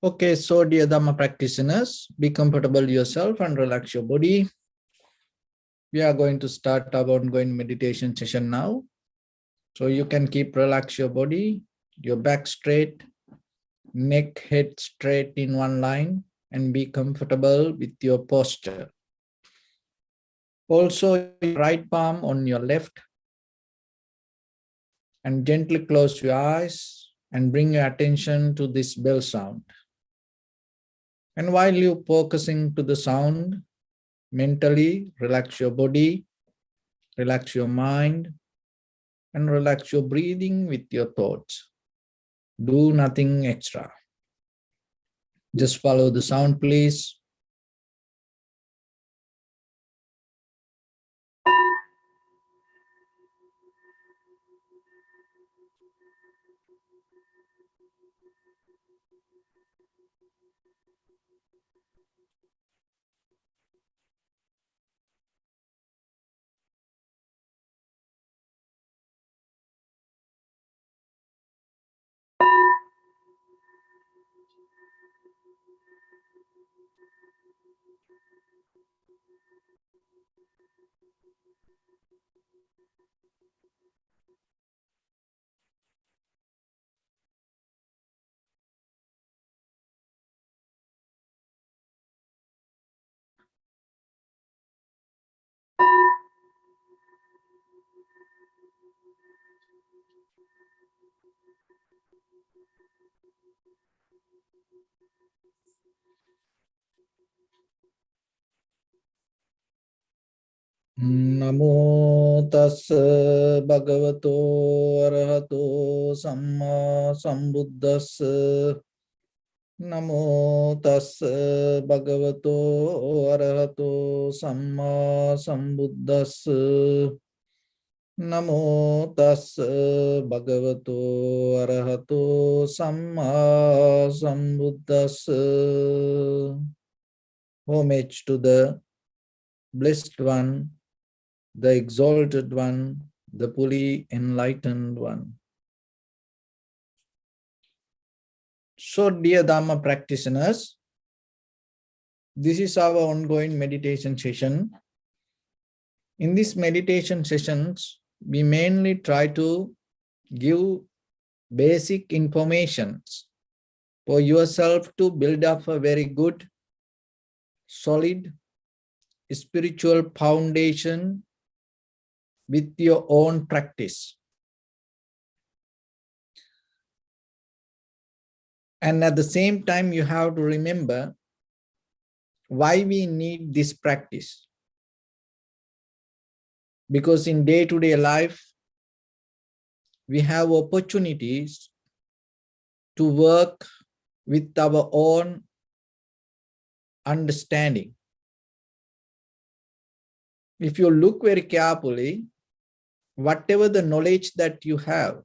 Okay, so dear Dhamma practitioners, be comfortable yourself and relax your body. We are going to start our ongoing meditation session now. So you can keep relax your body, your back straight, neck, head straight in one line, and be comfortable with your posture. Also, your right palm on your left, and gently close your eyes and bring your attention to this bell sound. And while you're focusing to the sound, mentally relax your body, relax your mind, and relax your breathing with your thoughts. Do nothing extra. Just follow the sound, please. Namo tassa bhagavato arahato samma sambuddhassa. Namo tassa bhagavato arahato samma sambuddhassa. Namo tassa bhagavato arahato samma sambuddhassa. Homage to the Blessed One, the Exalted One, the fully enlightened One. So, dear Dhamma practitioners, this is our ongoing meditation session. In these meditation sessions, we mainly try to give basic information for yourself to build up a very good, solid, spiritual foundation with your own practice. And at the same time, you have to remember why we need this practice. Because in day-to-day life, we have opportunities to work with our own understanding. If you look very carefully, whatever the knowledge that you have,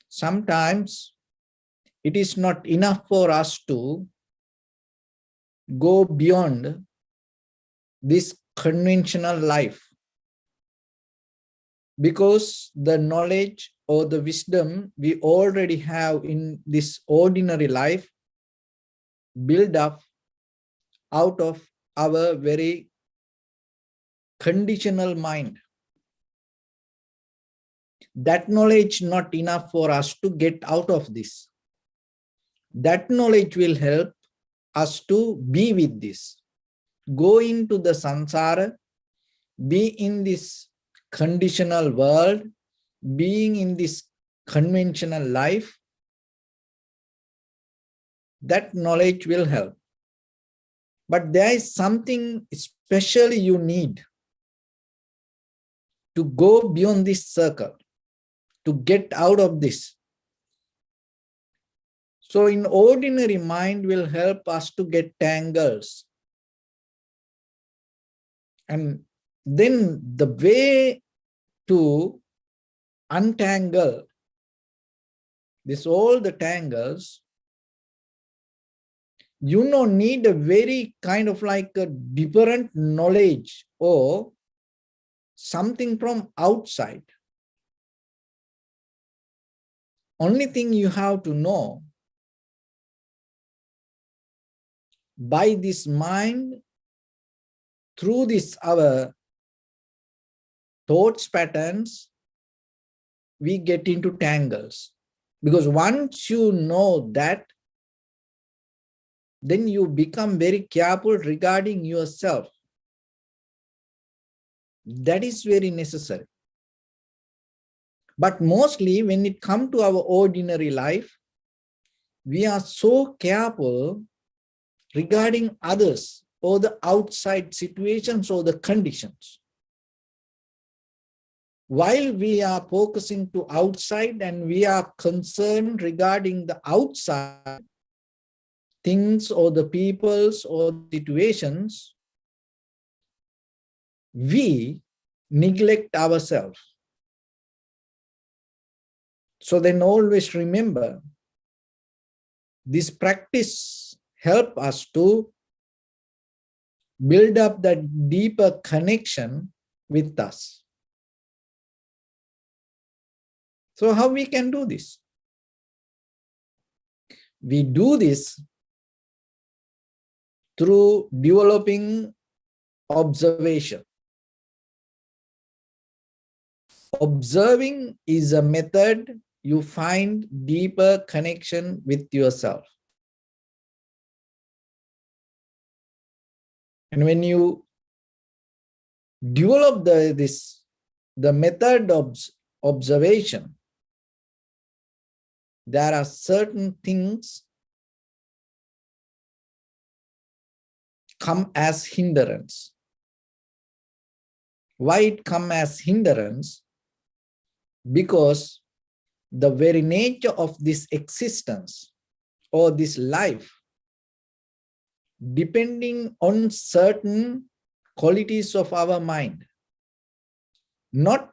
sometimes it is not enough for us to go beyond this conventional life, because the knowledge or the wisdom we already have in this ordinary life build up out of our very conditional mind. That knowledge not enough for us to get out of this. That knowledge will help us to be with this. Go into the samsara, be in this conditional world, being in this conventional life. That knowledge will help. But there is something especially you need to go beyond this circle, to get out of this. So in ordinary mind will help us to get tangles. And then the way to untangle this, all the tangles, you need a very kind of like a different knowledge or something from outside. Only thing you have to know, by this mind, through this our thoughts patterns, we get into tangles. Because once you know that, then you become very careful regarding yourself. That is very necessary. But mostly when it comes to our ordinary life, we are so careful regarding others or the outside situations or the conditions. While we are focusing to outside and we are concerned regarding the outside things or the peoples or situations, we neglect ourselves. So then always remember, this practice help us to build up that deeper connection with us. So how we can do this? We do this through developing observation. Observing is a method you find deeper connection with yourself. And when you develop the method of observation, there are certain things come as hindrance. Why it come as hindrance? Because the very nature of this existence or this life, depending on certain qualities of our mind, not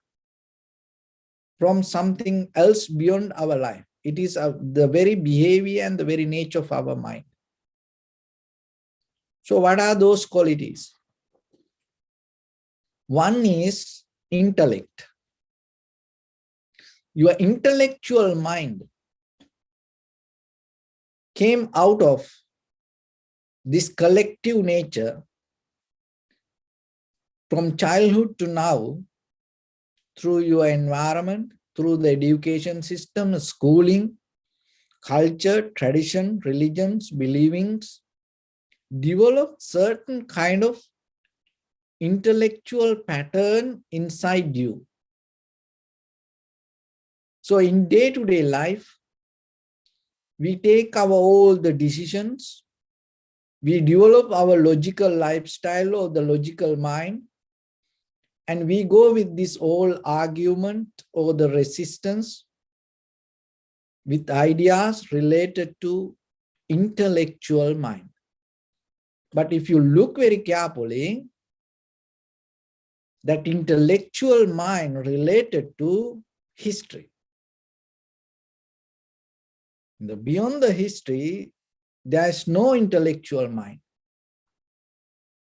from something else beyond our life. It is the very behavior and the very nature of our mind. So what are those qualities? One is intellect. Your intellectual mind came out of this collective nature from childhood to now, through your environment, through the education system, schooling, culture, tradition, religions, believings, develop certain kind of intellectual pattern inside you. So in day-to-day life, we take all the decisions, we develop our logical lifestyle or the logical mind, and we go with this whole argument or the resistance with ideas related to intellectual mind. But if you look very carefully, that intellectual mind related to history. Beyond the history, there is no intellectual mind.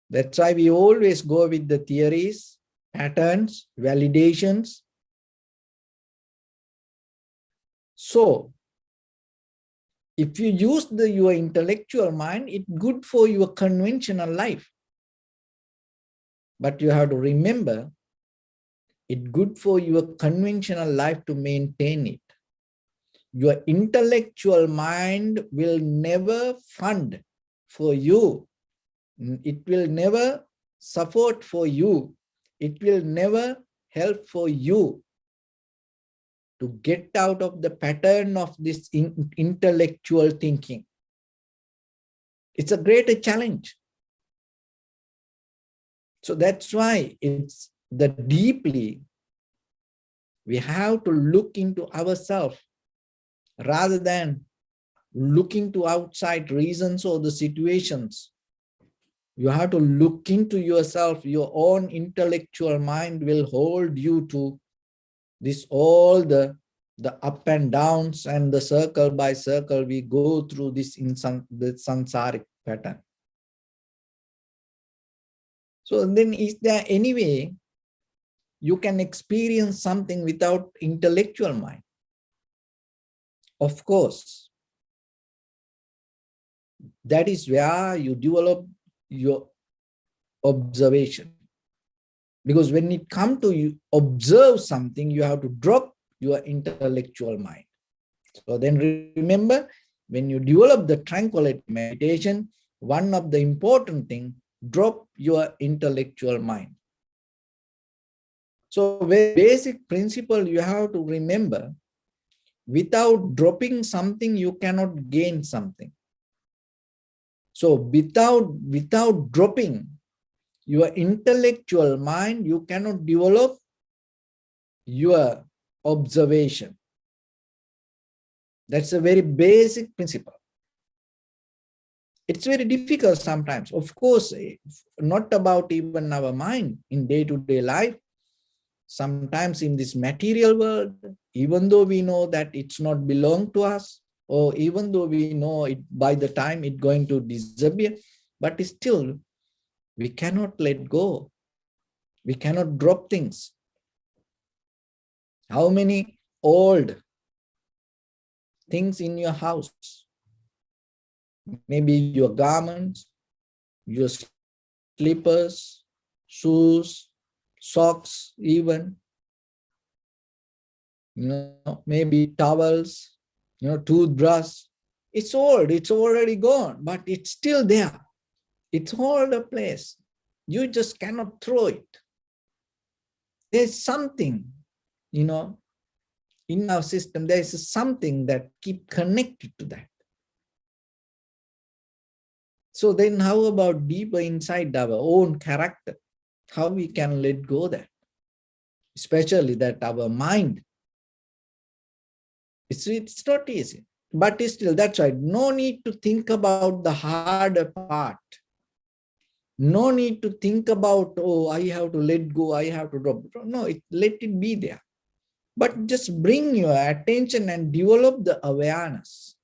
That's why we always go with the theories, patterns, validations. So, if you use your intellectual mind, it's good for your conventional life. But you have to remember, it's good for your conventional life to maintain it. Your intellectual mind will never fund for you. It will never support for you. It will never help for you to get out of the pattern of this intellectual thinking. It's a greater challenge. So that's why it's the deeply we have to look into ourselves rather than looking to outside reasons or the situations. You have to look into yourself. Your own intellectual mind will hold you to this, all the up and downs and the circle by circle we go through this in the samsaric pattern. So then is there any way you can experience something without intellectual mind? Of course. That is where you develop your observation. Because when it comes to you observe something, you have to drop your intellectual mind. So then remember, when you develop the tranquility meditation, one of the important things, drop your intellectual mind. So very basic principle you have to remember, without dropping something, you cannot gain something. So without dropping your intellectual mind, you cannot develop your observation. That's a very basic principle. It's very difficult sometimes. Of course, not about even our mind in day-to-day life. Sometimes in this material world, even though we know that it's not belong to us, or even though we know it by the time it's going to disappear, but still we cannot let go. We cannot drop things. How many old things in your house? Maybe your garments, your slippers, shoes, socks, even, maybe towels, toothbrush. It's old, it's already gone, but it's still there. It's all the place. You just cannot throw it. There's something, in our system, there is something that keep connected to that. So then how about deeper inside our own character? How we can let go that? Especially that our mind. It's not easy. But still, that's right. No need to think about the harder part. No need to think about, oh, I have to let go, I have to drop. No, let it be there. But just bring your attention and develop the awareness.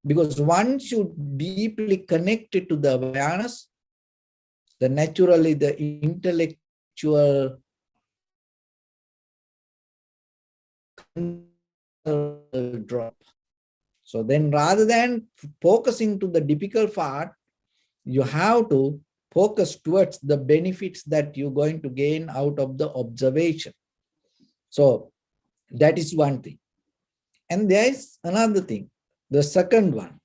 Because once you deeply connected to the awareness, then naturally the intellectual will drop. So then rather than focusing to the difficult part, you have to focus towards the benefits that you're going to gain out of the observation. So that is one thing. And there is another thing, the second one,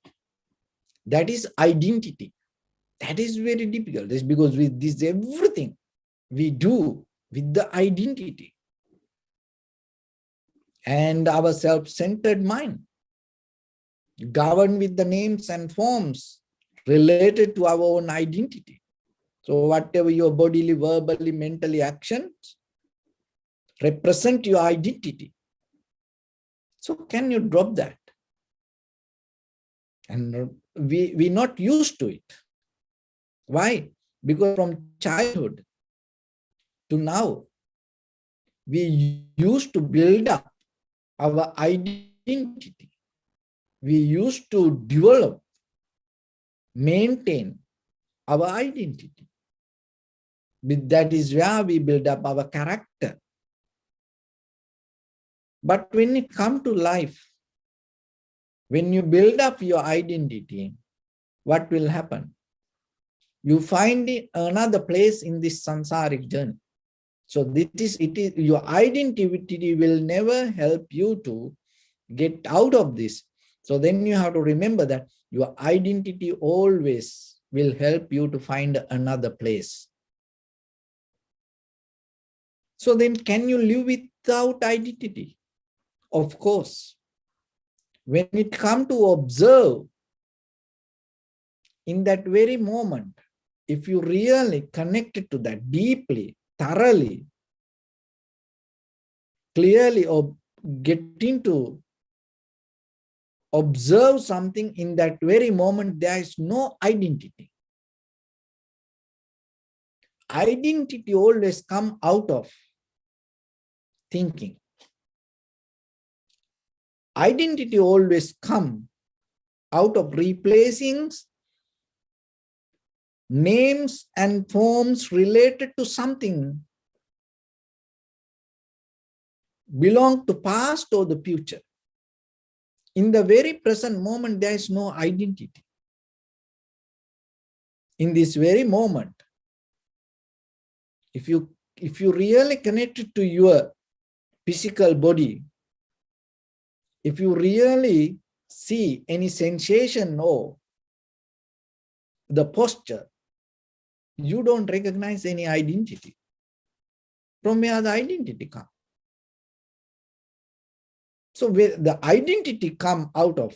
that is identity. That is very difficult. It's because with this, everything we do with the identity and our self-centered mind, governed with the names and forms related to our own identity. So whatever your bodily, verbally, mentally actions represent your identity. So can you drop that? And we're not used to it. Why? Because from childhood to now, we used to build up our identity. We used to develop, maintain our identity. That is where we build up our character. But when it comes to life, when you build up your identity, what will happen? You find another place in this samsaric journey. So it is your identity will never help you to get out of this. So then you have to remember that your identity always will help you to find another place. So then can you live without identity? Of course. When it comes to observe, in that very moment, if you really connected to that deeply, thoroughly, clearly, or get into observe something, in that very moment, there is no identity. Identity always comes out of thinking. Identity always comes out of replacing names and forms related to something belong to past or the future. In the very present moment, there is no identity. in this very moment, if you really connect it to your physical body, if you really see any sensation or the posture, you don't recognize any identity. From where the identity comes? So where the identity come out of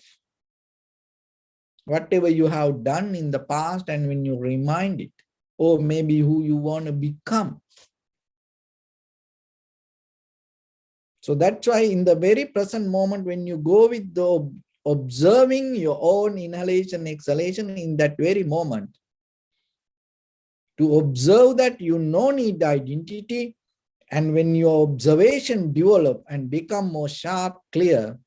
whatever you have done in the past, and when you remind it, or maybe who you want to become. So that's why in the very present moment, when you go with the observing your own inhalation, exhalation in that very moment, to observe that you no need identity, and when your observation develop and become more sharp, clear,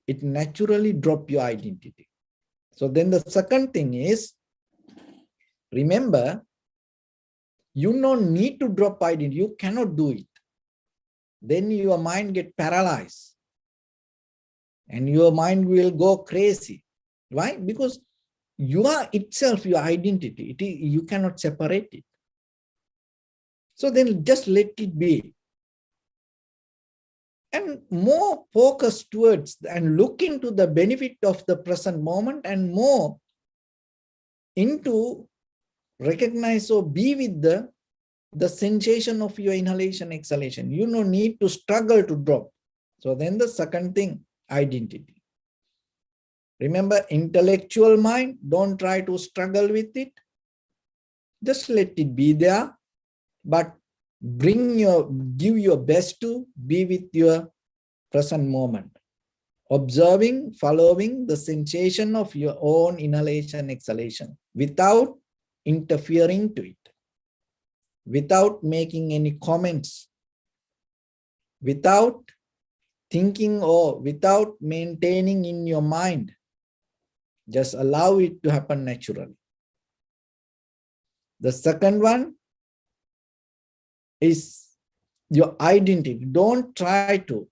it naturally drop your identity. So then the second thing is, remember, you don't need to drop identity. You cannot do it. Then your mind get paralyzed and your mind will go crazy. Why? Because you are itself your identity. You cannot separate it. So then just let it be. And more focus towards and look into the benefit of the present moment, and more into recognize or be with the sensation of your inhalation, exhalation. You don't need to struggle to drop. So then the second thing, identity. Remember, intellectual mind, don't try to struggle with it. Just let it be there, but give your best to be with your present moment. Observing, following the sensation of your own inhalation, exhalation, without interfering to it, without making any comments, without thinking or without maintaining in your mind. Just allow it to happen naturally. The second one is your identity. Don't try to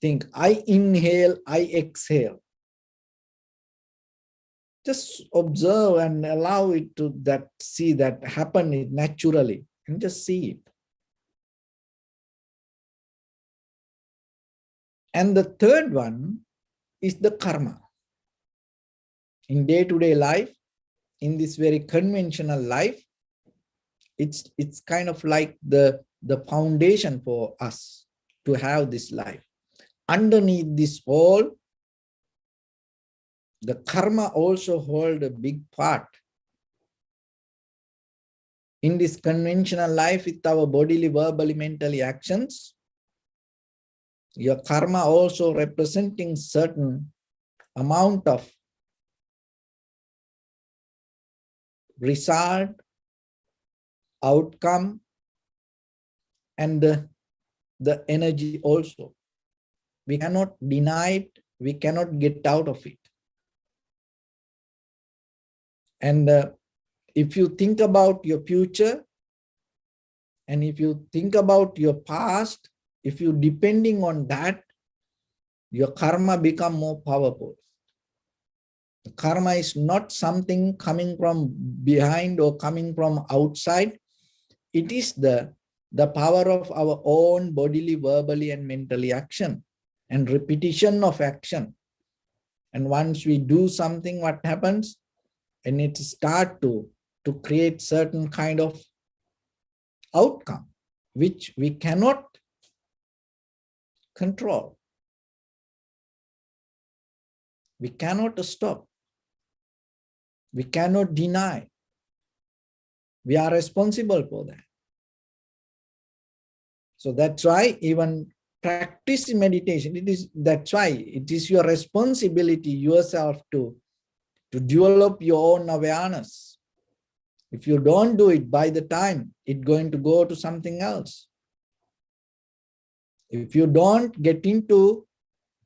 think, I inhale, I exhale. Just observe and allow it to see that happen naturally, and just see it. And the third one is the karma. In day-to-day life, in this very conventional life, it's kind of like the foundation for us to have this life. Underneath this all, the karma also hold a big part. In this conventional life, with our bodily, verbally, mentally actions, your karma also representing certain amount of result, outcome, and the energy also. We cannot deny it. We cannot get out of it. And if you think about your future, and if you think about your past, if you depending on that, your karma become more powerful. The karma is not something coming from behind or coming from outside. It is the power of our own bodily, verbally, and mentally action, and repetition of action. And once we do something, what happens? And it start to create certain kind of outcome, which we cannot control. We cannot stop. We cannot deny. We are responsible for that. So that's why even practice meditation, that's why it is your responsibility yourself to develop your own awareness. If you don't do it, by the time it's going to go to something else. If you don't get into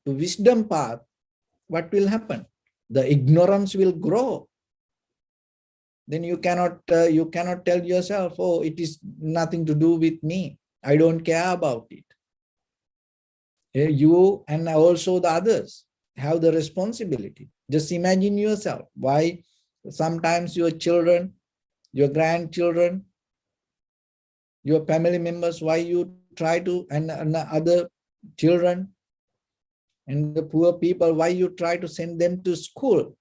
the wisdom path, what will happen? The ignorance will grow. Then you cannot tell yourself, oh, it is nothing to do with me. I don't care about it. You and also the others have the responsibility. Just imagine yourself. Why Sometimes your children, your grandchildren, your family members, why you try to, and other children and the poor people, why you try to send them to school?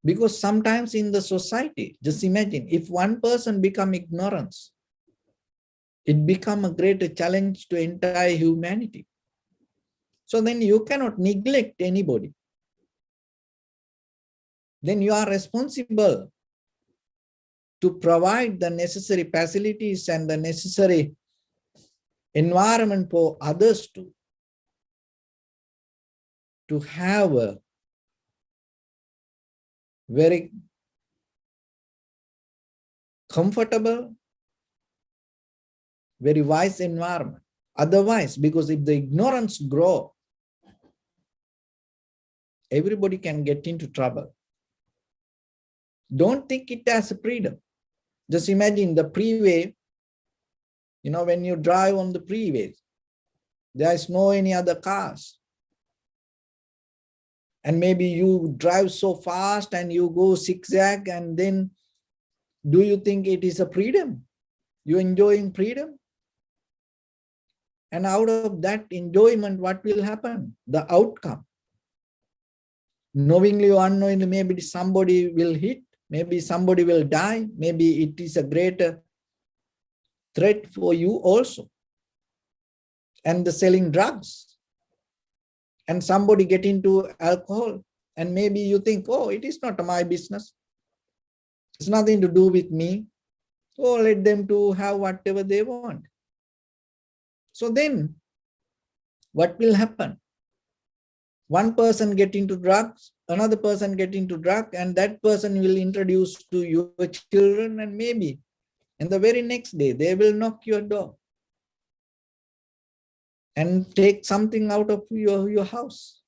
Because sometimes in the society, just imagine if one person become ignorance, it become a greater challenge to entire humanity. So then you cannot neglect anybody. Then you are responsible to provide the necessary facilities and the necessary environment for others to have a very comfortable, very wise environment. Otherwise, because if the ignorance grow, everybody can get into trouble. Don't think it as a freedom. Just imagine the freeway, when you drive on the freeway, there is no any other cars. And maybe you drive so fast and you go zigzag, and then do you think it is a freedom? You're enjoying freedom? And out of that enjoyment, what will happen? The outcome. Knowingly or unknowingly, maybe somebody will hit, maybe somebody will die, maybe it is a greater threat for you also. And the selling drugs. And somebody get into alcohol, and maybe you think, oh, it is not my business. It's nothing to do with me. Oh, let them to have whatever they want. So then, what will happen? One person get into drugs, another person get into drug, and that person will introduce to your children, and maybe in the very next day, they will knock your door and take something out of your house.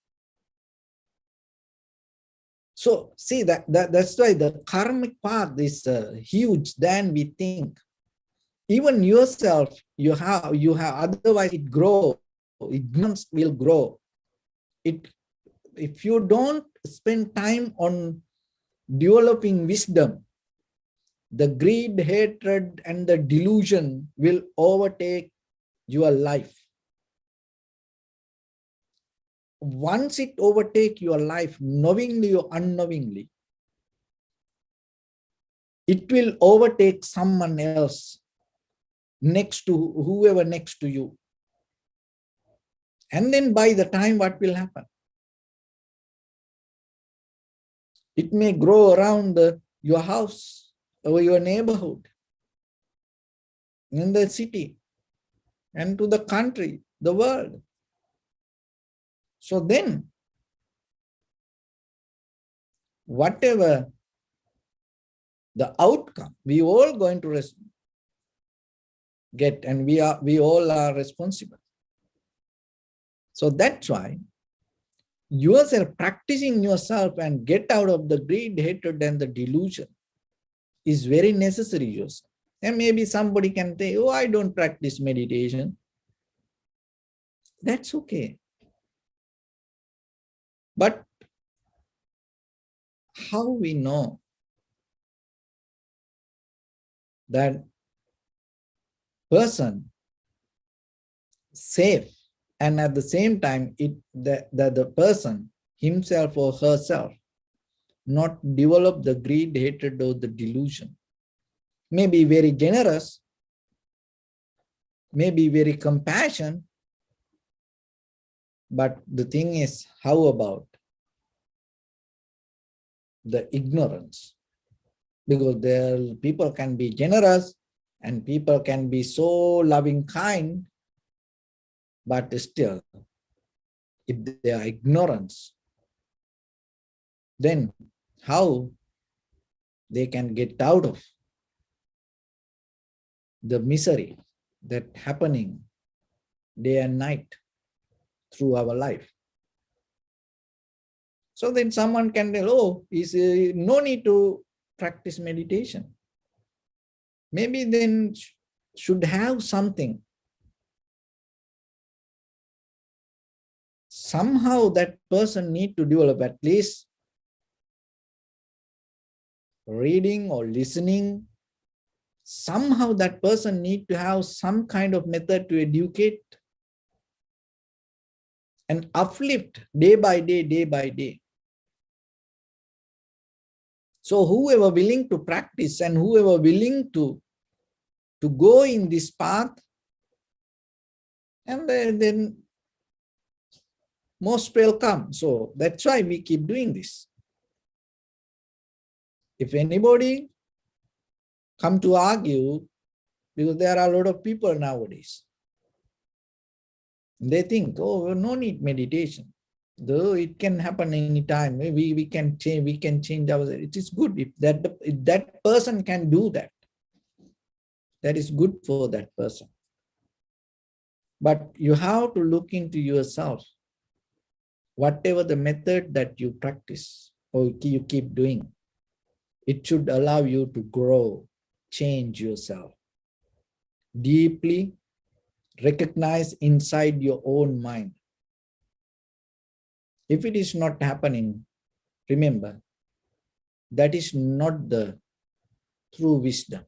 So see, that's why the karmic path is huge than we think. Even yourself, you have, otherwise it grow, ignorance will grow. If you don't spend time on developing wisdom, the greed, hatred, and the delusion will overtake your life. Once it overtake your life, knowingly or unknowingly, it will overtake someone else, next to whoever next to you. And then by the time, what will happen? It may grow around your house or your neighborhood, in the city, and to the country, the world. So then, whatever the outcome, we all going to get, and we all are responsible. So that's why yourself, practicing yourself and get out of the greed, hatred, and the delusion is very necessary yourself. And maybe somebody can say, oh, I don't practice meditation. That's okay. But how we know that person safe, and at the same time that the person himself or herself not develop the greed, hatred, or the delusion? Maybe very generous, maybe very compassion, but the thing is, how about the ignorance? Because people can be generous and people can be so loving, kind, but still, if they are ignorance, then how they can get out of the misery that happening day and night through our life? So then someone can tell, oh, is no need to practice meditation. Maybe then should have something. Somehow that person need to develop at least reading or listening, somehow that person need to have some kind of method to educate and uplift day by day, day by day. So whoever willing to practice and whoever willing to go in this path, and then most welcome. So that's why we keep doing this. If anybody come to argue, because there are a lot of people nowadays, they think, oh, no need meditation. Though it can happen anytime. We can change our. It is good if that person can do that. That is good for that person. But you have to look into yourself. Whatever the method that you practice or you keep doing, it should allow you to grow, change yourself. Deeply recognize inside your own mind. If it is not happening, remember, that is not the true wisdom.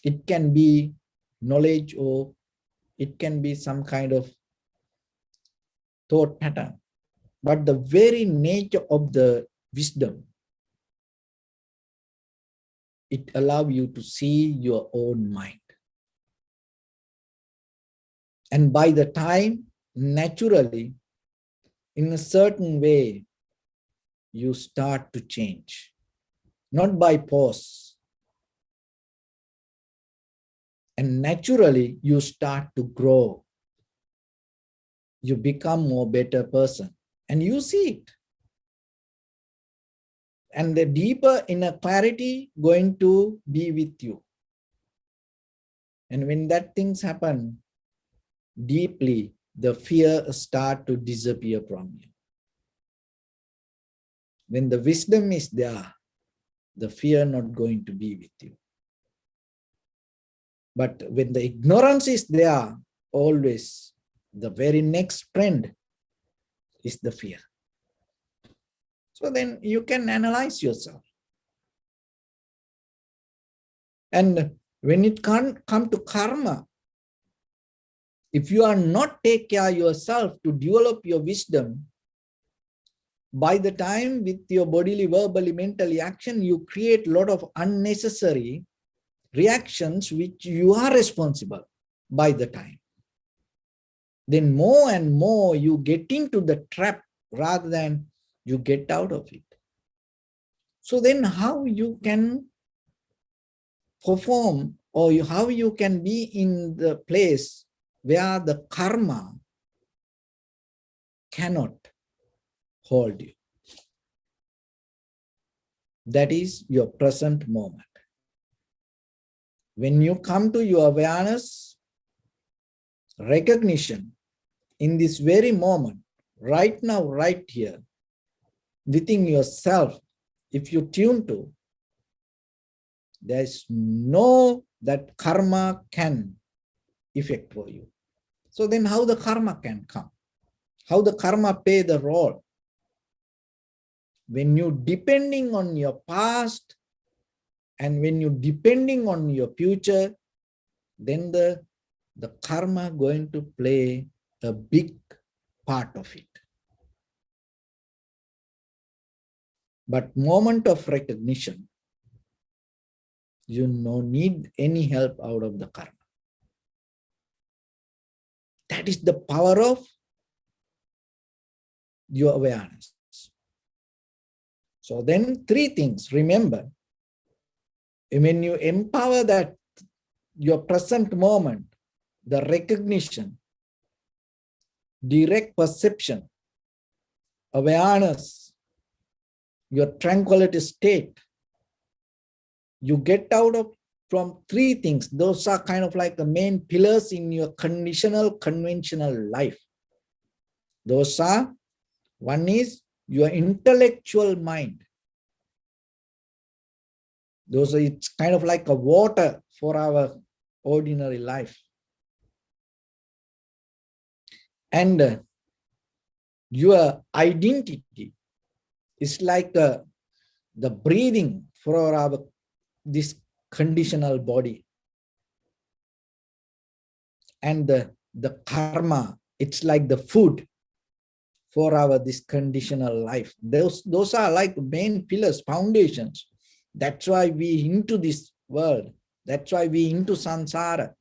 It can be knowledge or it can be some kind of thought pattern. But the very nature of the wisdom, it allows you to see your own mind. And by the time, naturally, in a certain way, you start to change. Not by force. And naturally, you start to grow. You become more better person. And you see it. And the deeper inner clarity going to be with you. And when that things happen, deeply, the fear start to disappear from you. When the wisdom is there, the fear not going to be with you. But when the ignorance is there, always the very next friend is the fear. So then you can analyze yourself. And when it can come to karma, if you are not take care of yourself to develop your wisdom, by the time with your bodily, verbally, mentally action, you create a lot of unnecessary reactions which you are responsible by the time. Then more and more you get into the trap rather than you get out of it. So then how you can perform or how you can be in the place where the karma cannot hold you. That is your present moment. When you come to your awareness, recognition in this very moment, right now, right here, within yourself, if you tune to, there's no that karma can effect for you. So then how the karma can come? How the karma play the role? When you depending on your past and when you depending on your future, then the karma going to play a big part of it. But moment of recognition, you no need any help out of the karma. That is the power of your awareness. So then three things, remember, when you empower that your present moment, the recognition, direct perception, awareness, your tranquility state, you get out of from three things. Those are kind of like the main pillars in your conditional, conventional life. Those are, one is your intellectual mind. Those are, it's kind of like a water for our ordinary life. And your identity is like the breathing for our this conditional body. And the karma, it's like the food for our this conditional life. Those are like main pillars, foundations. That's why we into this world. That's why we into samsara.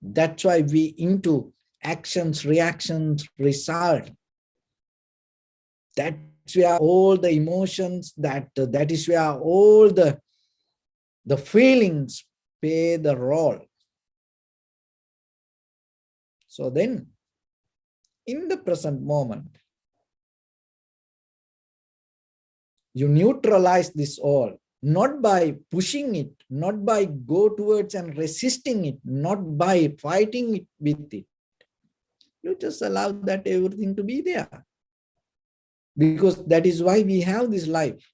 That's why we into actions, reactions, result. That's where all the emotions, that is where all the feelings play the role. So then, in the present moment, you neutralize this all, not by pushing it, not by go towards and resisting it, not by fighting it with it. You just allow that everything to be there. Because that is why we have this life.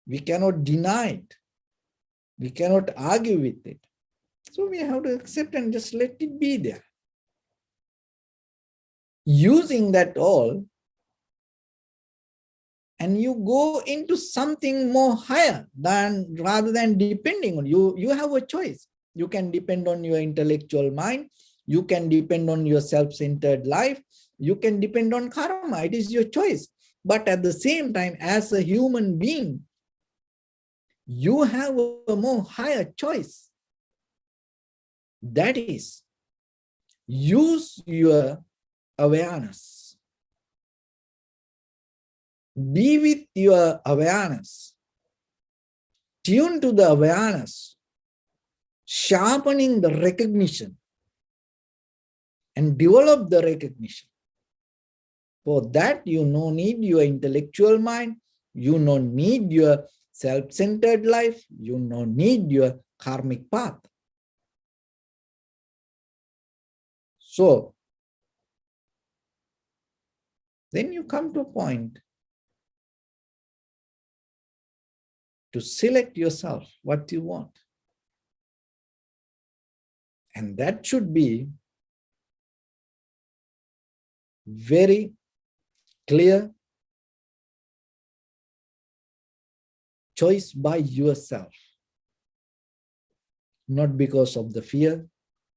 We cannot deny it. We cannot argue with it. So we have to accept and just let it be there. Using that all, and you go into something more higher than rather than depending on you. You have a choice. You can depend on your intellectual mind. You can depend on your self-centered life. You can depend on karma. It is your choice. But at the same time, as a human being, you have a more higher choice. That is, use your awareness. Be with your awareness. Tune to the awareness, sharpening the recognition, and develop the recognition. For that, you no need your intellectual mind, you no need your self-centered life, you no need your karmic path. So, then you come to a point to select yourself what you want. And that should be very clear choice by yourself. Not because of the fear,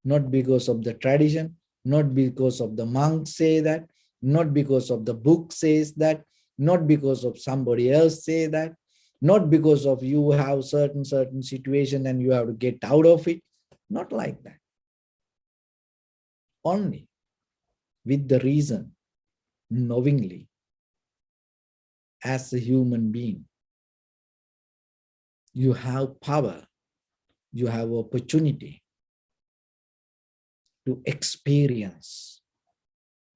not because of the tradition, not because of the monks say that, not because of the book says that, not because of somebody else say that, not because of you have certain situation and you have to get out of it. Not like that. Only with the reason, knowingly, as a human being, you have power, you have opportunity to experience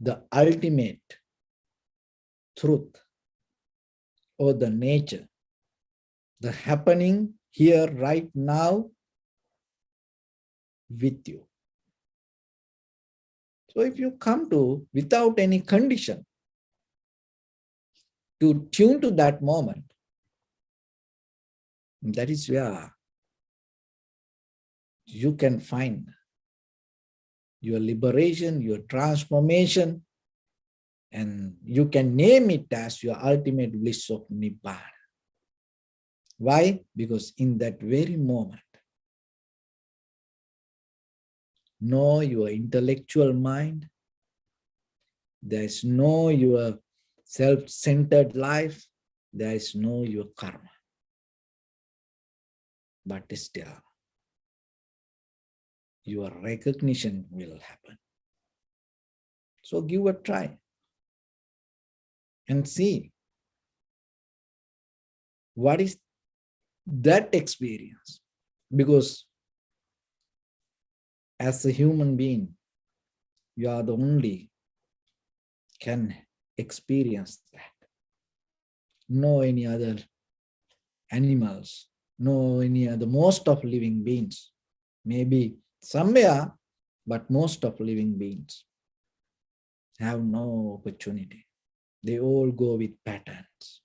the ultimate truth or the nature, the happening here right now with you. So if you come to, without any condition, to tune to that moment, that is where you can find your liberation, your transformation, and you can name it as your ultimate bliss of Nibbana. Why? Because in that very moment, no your intellectual mind, there is no your self-centered life, there is no your karma. But still, your recognition will happen. So give a try and see what is that experience. Because as a human being, you are the only can experience that. No any other animals, no any other, most of living beings. Maybe somewhere, but most of living beings have no opportunity. They all go with patterns.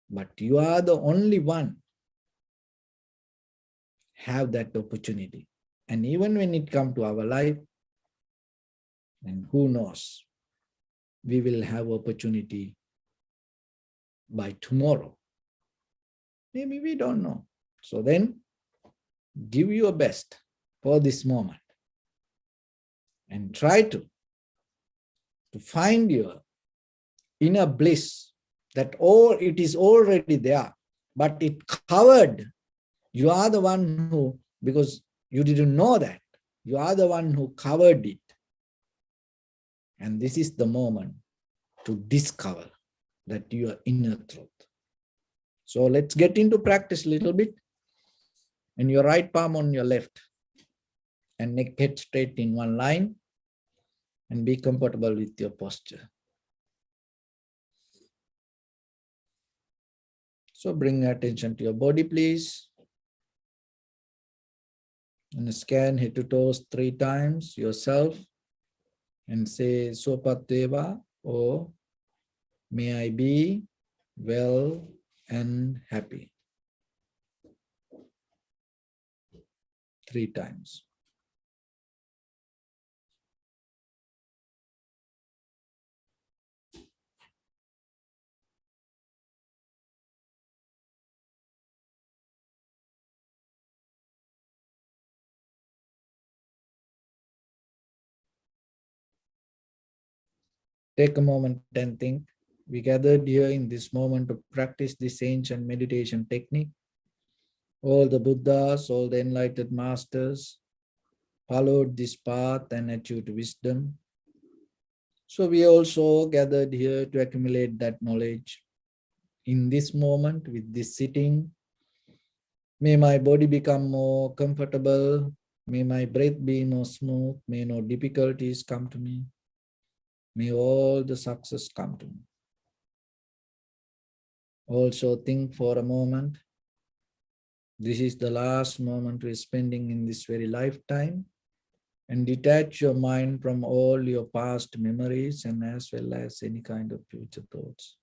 But you are the only one have that opportunity. And even when it comes to our life, and who knows, we will have opportunity by tomorrow. Maybe we don't know. So then give your best for this moment and try to find your inner bliss, that all it is already there, but it covered. You are the one who, because you didn't know that, you are the one who covered it. And this is the moment to discover that your inner truth. So let's get into practice a little bit. And your right palm on your left and neck head straight in one line, and be comfortable with your posture. So bring your attention to your body, please. And scan head to toes 3 times yourself and say Sopateva, or may I be well and happy. 3 times. Take a moment and think. We gathered here in this moment to practice this ancient meditation technique. All the Buddhas, all the enlightened masters followed this path and achieved wisdom. So we also gathered here to accumulate that knowledge. In this moment, with this sitting, may my body become more comfortable. May my breath be more smooth. May no difficulties come to me. May all the success come to me. Also think for a moment. This is the last moment we're spending in this very lifetime. And detach your mind from all your past memories and as well as any kind of future thoughts.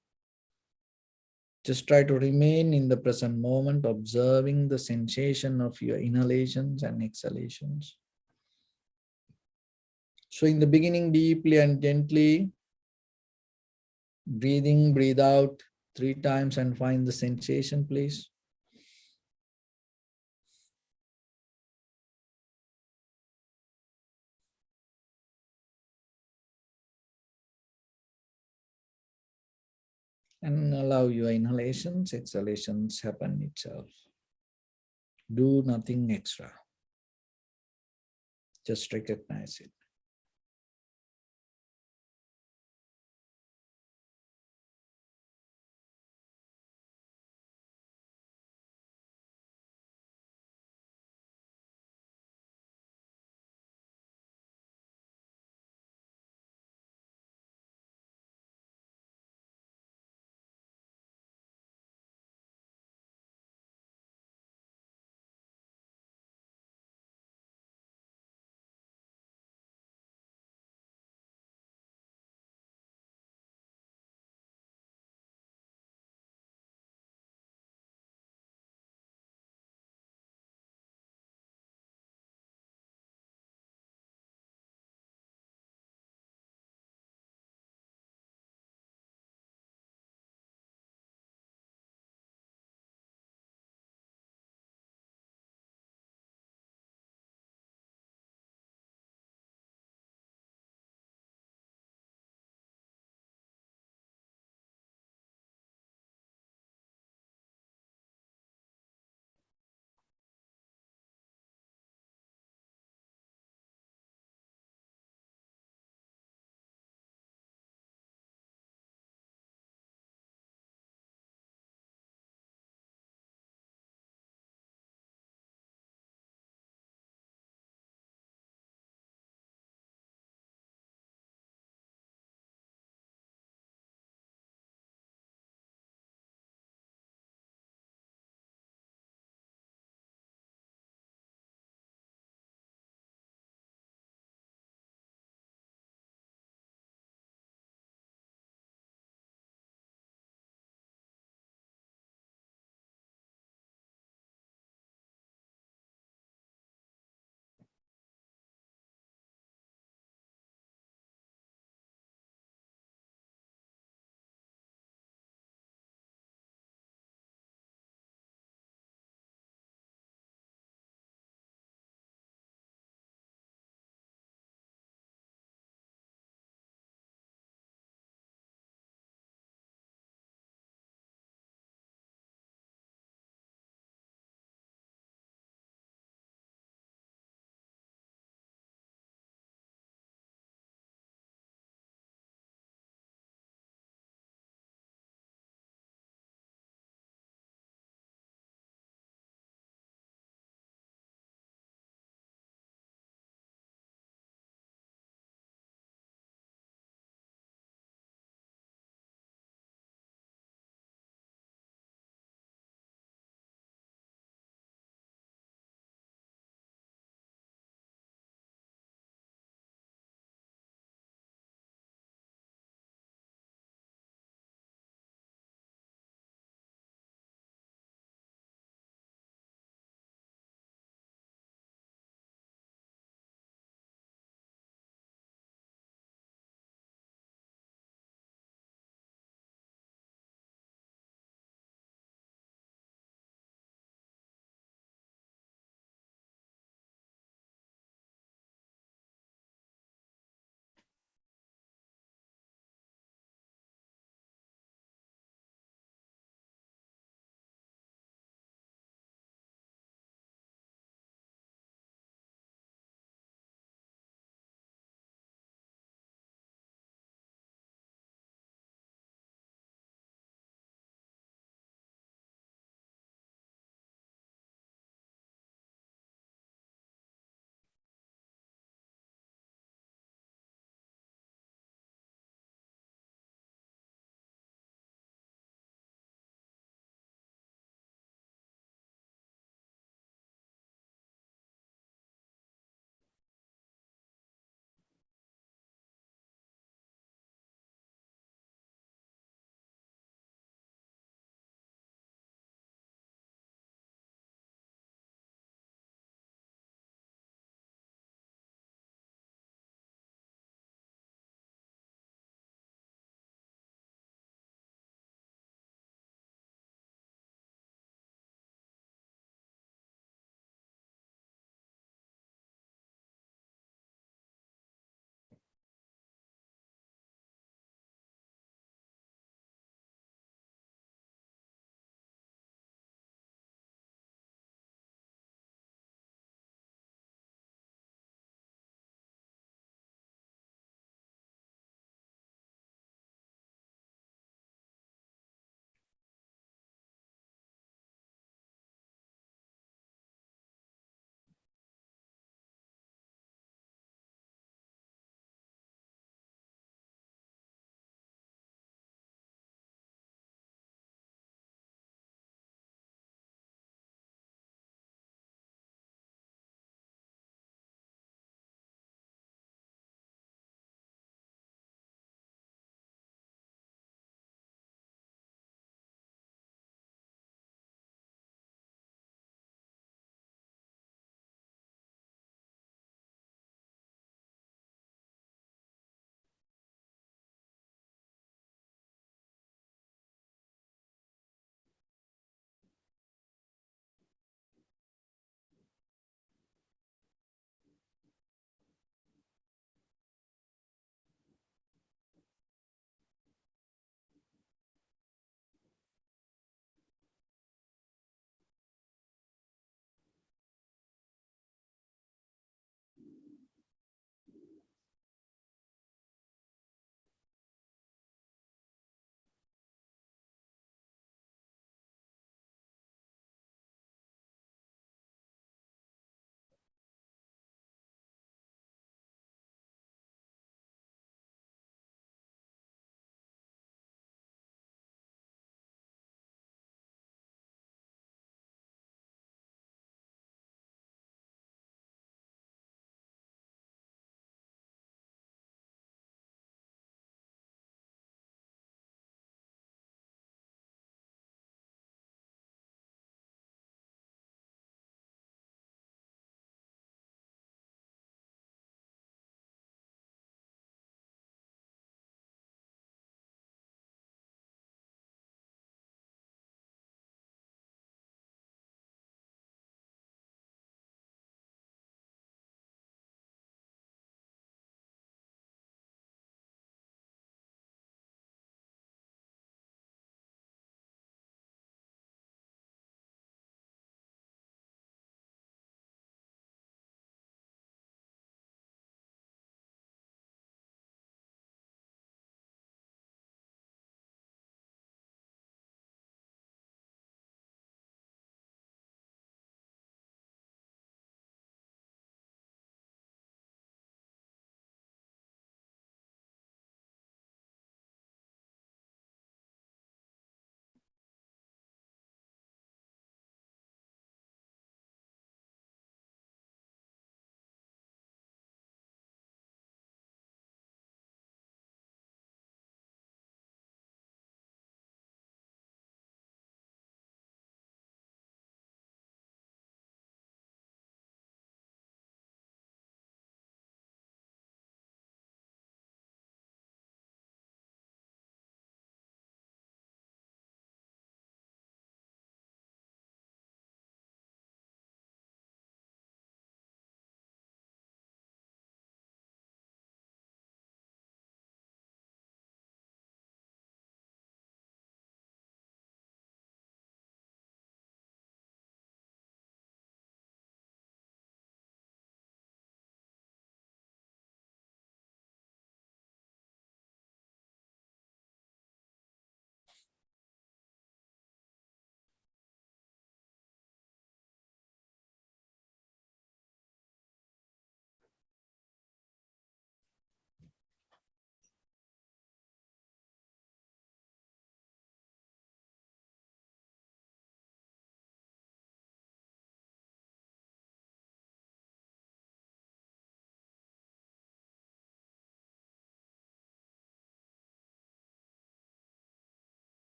Just try to remain in the present moment, observing the sensation of your inhalations and exhalations. So in the beginning, deeply and gently, breathe in, breathe out 3 times and find the sensation, please. And allow your inhalations, exhalations happen itself. Do nothing extra. Just recognize it.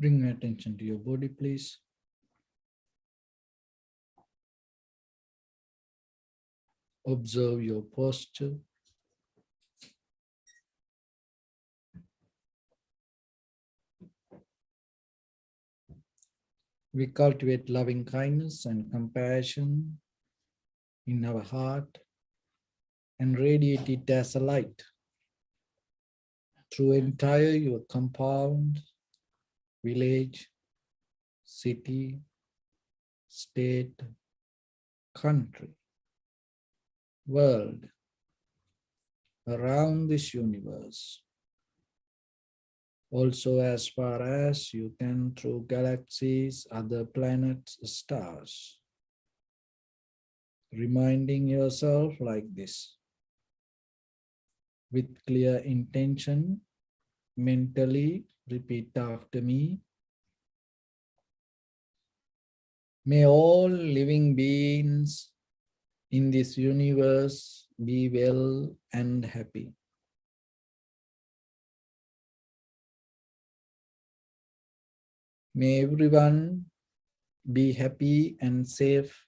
Bring your attention to your body, please. Observe your posture. We cultivate loving kindness and compassion in our heart and radiate it as a light through entire your compound, village, city, state, country, world, around this universe. Also as far as you can through galaxies, other planets, stars. Reminding yourself like this. With clear intention, mentally repeat after me. May all living beings in this universe be well and happy. May everyone be happy and safe,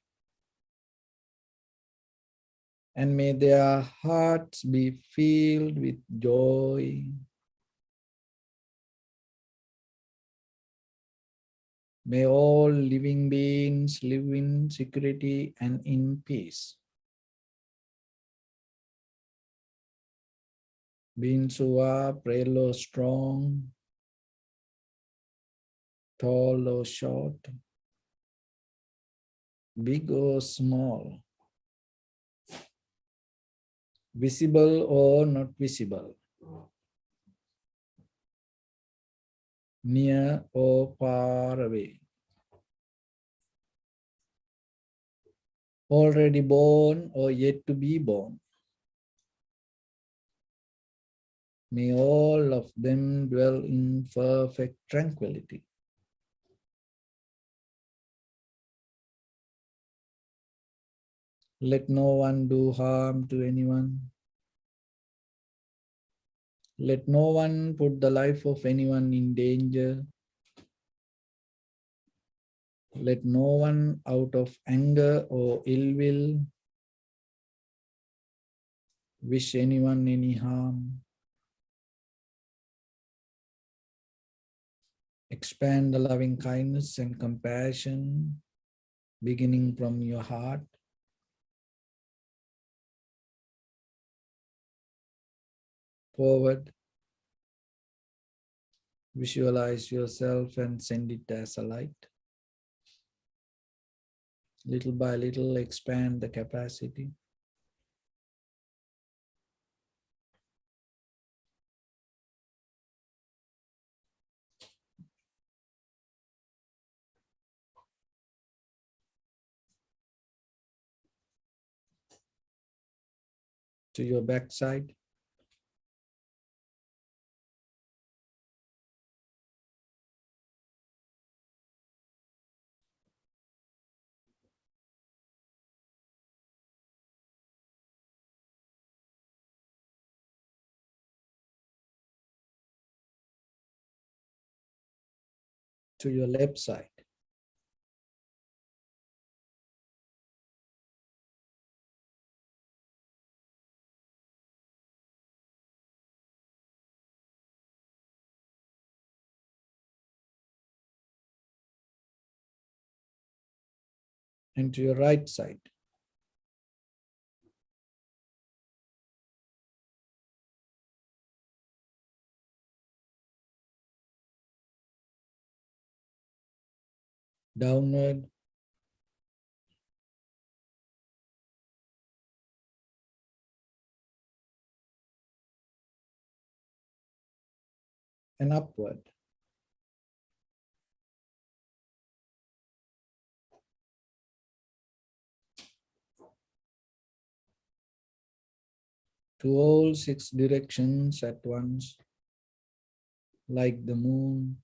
and may their hearts be filled with joy. May all living beings live in security and in peace. Beings who are frail or strong, tall or short, big or small, visible or not visible, near or far away, already born or yet to be born. May all of them dwell in perfect tranquility. Let no one do harm to anyone. Let no one put the life of anyone in danger. Let no one out of anger or ill will wish anyone any harm. Expand the loving kindness and compassion beginning from your heart. Forward. Visualize yourself and send it as a light. Little by little, expand the capacity. To your backside. To your left side. And to your right side. Downward. And upward. To all 6 directions at once, like the moon,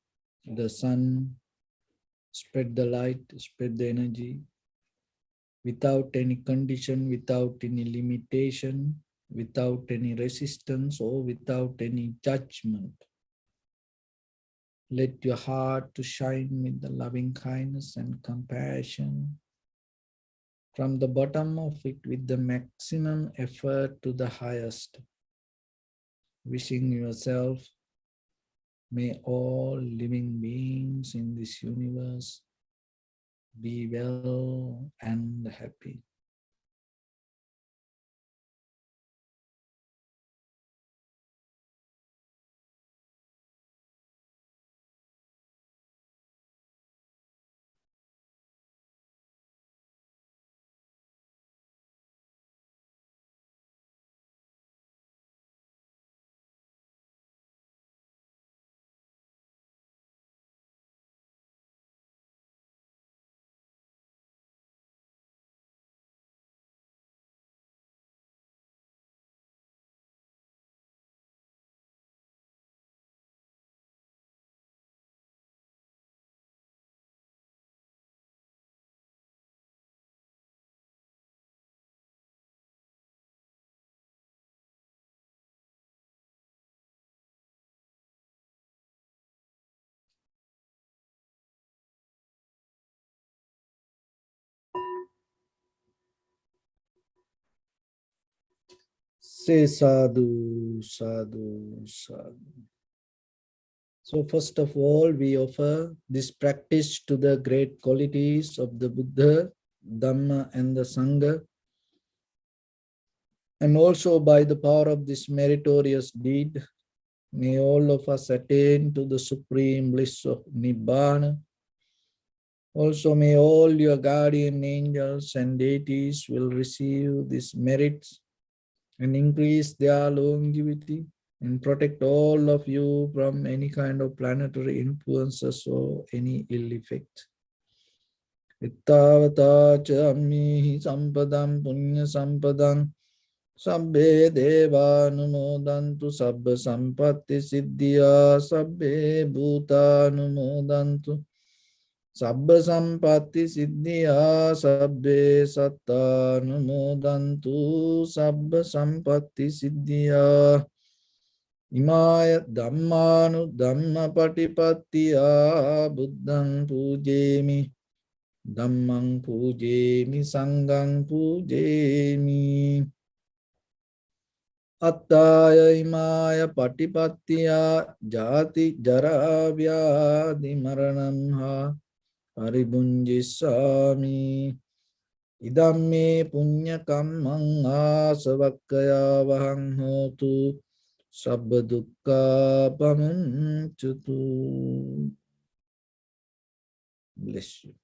the sun, spread the light, spread the energy, without any condition, without any limitation, without any resistance, or without any judgment. Let your heart to shine with the loving kindness and compassion from the bottom of it with the maximum effort to the highest. Wishing yourself, may all living beings in this universe be well and happy. Say sadhu, sadhu, sadhu. So first of all, we offer this practice to the great qualities of the Buddha, Dhamma and the Sangha. And also by the power of this meritorious deed, may all of us attain to the supreme bliss of Nibbana. Also may all your guardian angels and deities will receive these merits and increase their longevity and protect all of you from any kind of planetary influences or any ill effect. Ittavata cha ammihi sampadam punya sampadam sabbe deva numodantu sabba sampatti siddhya sabbe bhuta numodantu sabba sampatti siddhya sabbe satta numodantu sabba sampatti siddhya imaya dhammanu dhamma patipattiya buddhang pujemi dhammang pujemi sanghang pujemi attaya imaya patipattiya jati jara vyadhi maranam ha paribunjissami idam me punya kammang asavakkaya vahang hotu sabba dukkha pamuncatu. Bless you.